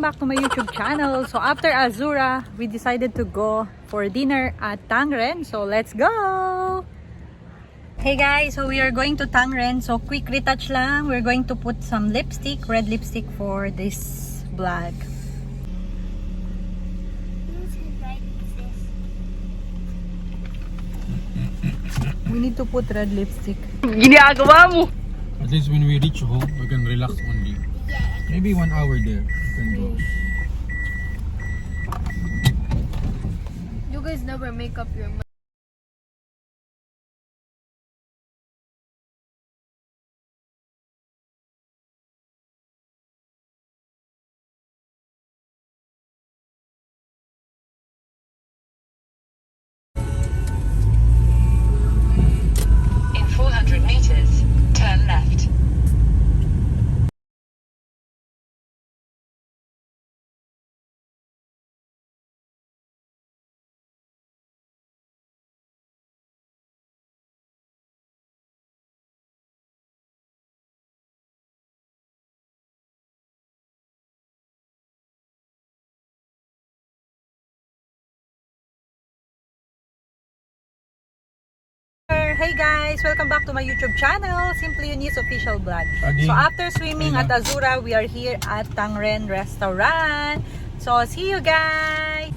back to my YouTube channel. So after Azura, we decided to go for dinner at Tangren. So let's go! Hey guys, so we are going to Tangren. So quick retouch lang. We're going to put some lipstick, red lipstick for this vlog. We need to put red lipstick. Ginagawa mo! At least when we reach home, we can relax only. Maybe 1 hour there. We can go. You guys never make up your mind. In 400 meters, turn left. Hey guys, welcome back to my YouTube channel, Simply Eunice Official Vlog. Adi. So after swimming at Azura, we are here at Tangren Restaurant. So see you guys!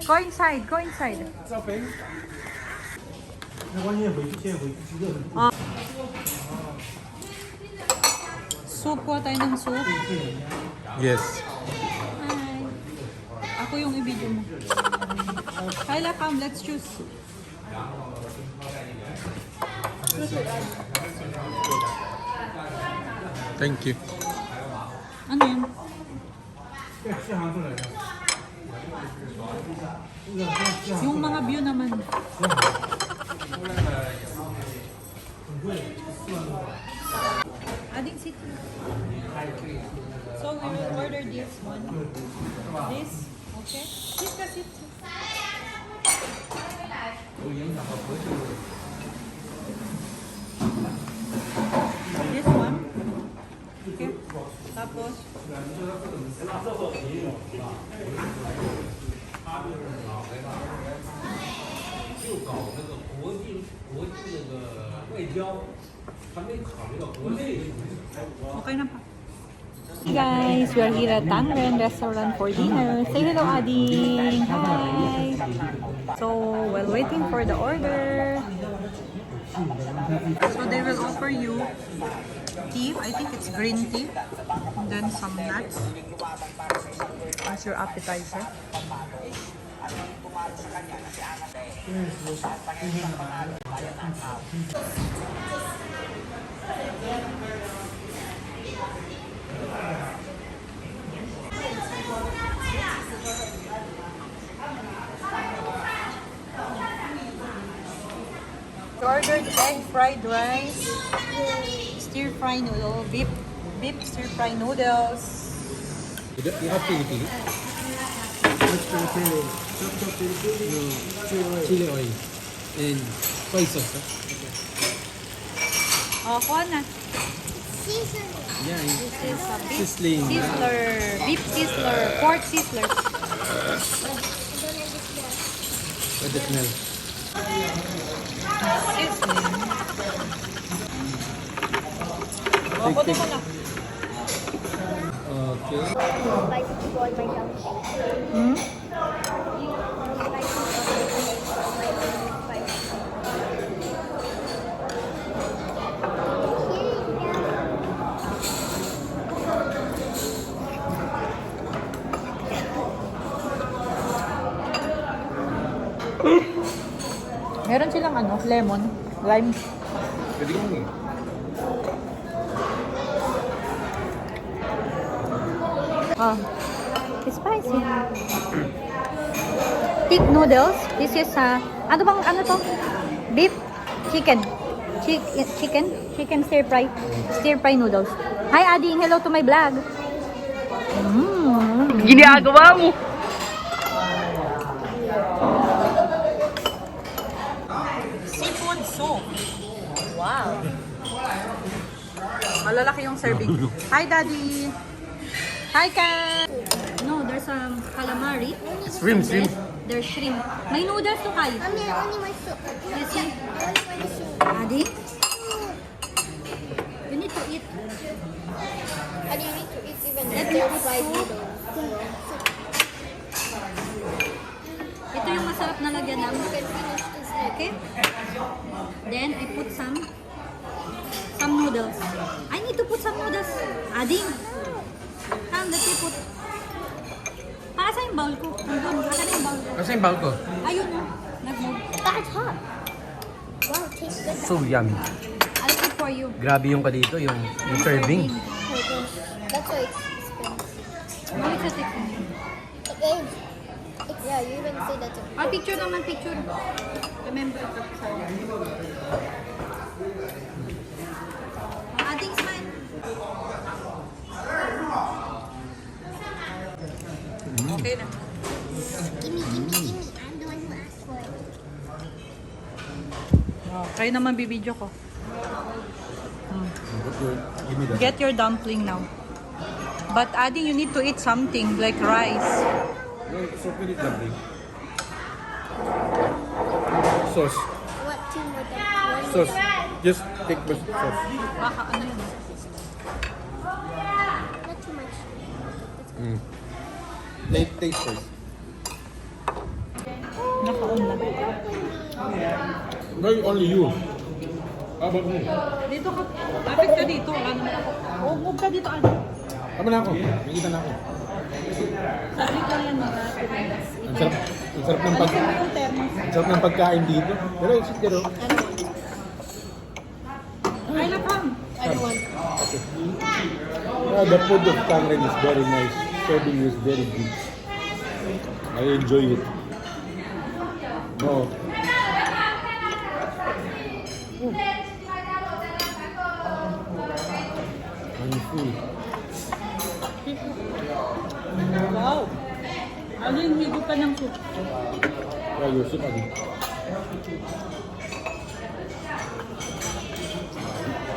Go inside, go inside. Soup po tayo ng soup. Yes. Hi. Ako yung i-video mo. Kyla, come, let's choose. Thank you. Ano yun? Yung mga view naman. Adding city. So we will order this one. This, okay? Sit ka, sit. This one. Okay. Tapos. Okay na pa. Hey guys, we are here at Tangren Restaurant for dinner. Say hello, Ading. Hi. So, while waiting for the order, so they will offer you tea. I think it's green tea. And then some nuts as your appetizer. We ordered egg fried rice, stir fry noodle, beef stir fry noodles. You have to eat it. Chili oil and soy sauce. Oh, kuha na. Yeah, This is a beef Sizzling. sizzler, beef sizzler, pork sizzler. What the smell? Sizzling. Oh, Take buti it. mo na. Okay. Hmm? Meron silang ano, lemon, lime. Pwede ko mo. Ah, it's spicy. Thick noodles. This is ano bang ano to? Beef, chicken, chicken stir fry noodles. Hi Ading, hello to my vlog. Ginagawa mo! Seafood soup. Wow. Malalaki yung serving. Hi, Daddy! Hi, Kat! No, there's calamari. Shrimp. There's shrimp. May noodles to, Kai. Mommy, I only want soup. You see? I only want the soup. Daddy? You need to eat. And you need to eat even Let me their put fried soup. noodles. Ito yung masarap na lagyan ng... You can finish this next. Okay? Then, I put some noodles. I need to put some noodles. Ading. Come, let me put. Asa yung bowl ko? Andun, asa na yung bowl ko? Kasi yung bowl ko. Ayun o. Nag-move. That's hot. Wow, it tastes good. So yummy. I'll cook for you. Grabe yung dito, yung serving. Oh my gosh. That's why it's expensive. How is it? It is. Yeah, you even say that too. Ah, picture naman, picture. Remember. Ading, smile. Okay na. Gimme, gimme, gimme. I'm the one who asked for it. Kayo naman bibidyo ko. Give me that. Get your dumpling now. But Ading, you need to eat something like rice. So pinit dumpling. Sauce. What two more than one? Sauce. Just take the sauce. Baka ano yun? Not too much. Taste first. Naka-on lang. No, only you. How about me? Dito ka. Lapit ka dito. Ano? Huwag ka dito. Ano? Tama na ako. Nakita na ako. Saglit lang yan mga Pilipinas. Ang sarap ng pagkain dito. Pero sit there. Ay, nakam. The food of Tangren is very nice. Serving is very good. I enjoy it. No. I'm full. Wow. Ano yung higo ka ng soup? Yeah, your soup again.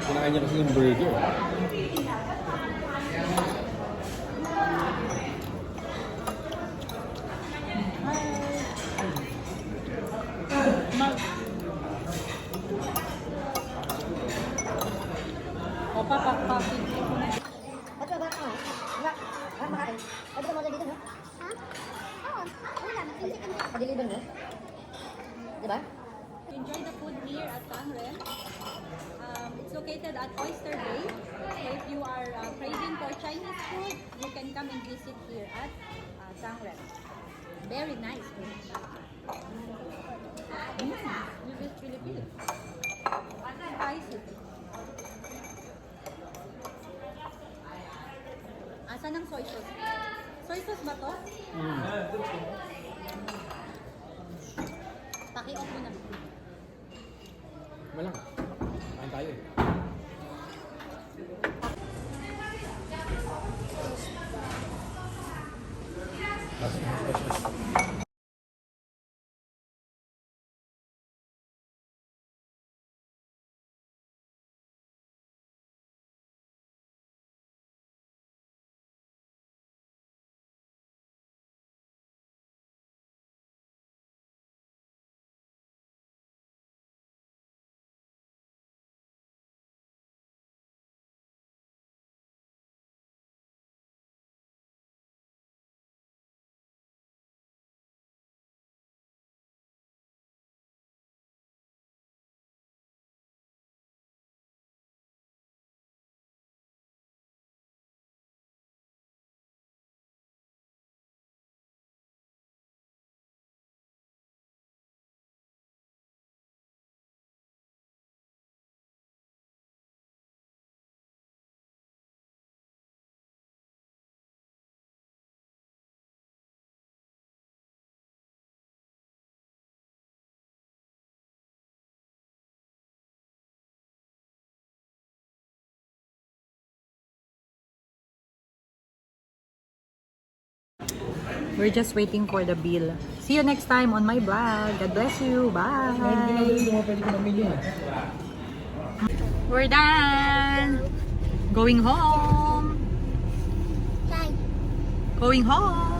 Kinain niya kasi yung burger. O, papak-papi. Ano ba? Wala makakain. Ano ba dito, no? Ha? Oo. Wala. Pag-deliver mo? Diba? Enjoy the food here at Tangren. It's located at Oyster Bay. So if you are craving for Chinese food, you can come and visit here at Tangren. Very nice food. This is Philippines. Spicy. Asan ang soy sauce? Soy sauce ba to? Paki-off mo na. Malang. Kain tayo eh. We're just waiting for the bill. See you next time on my vlog. God bless you. Bye. We're done. Going home. Tay. Going home.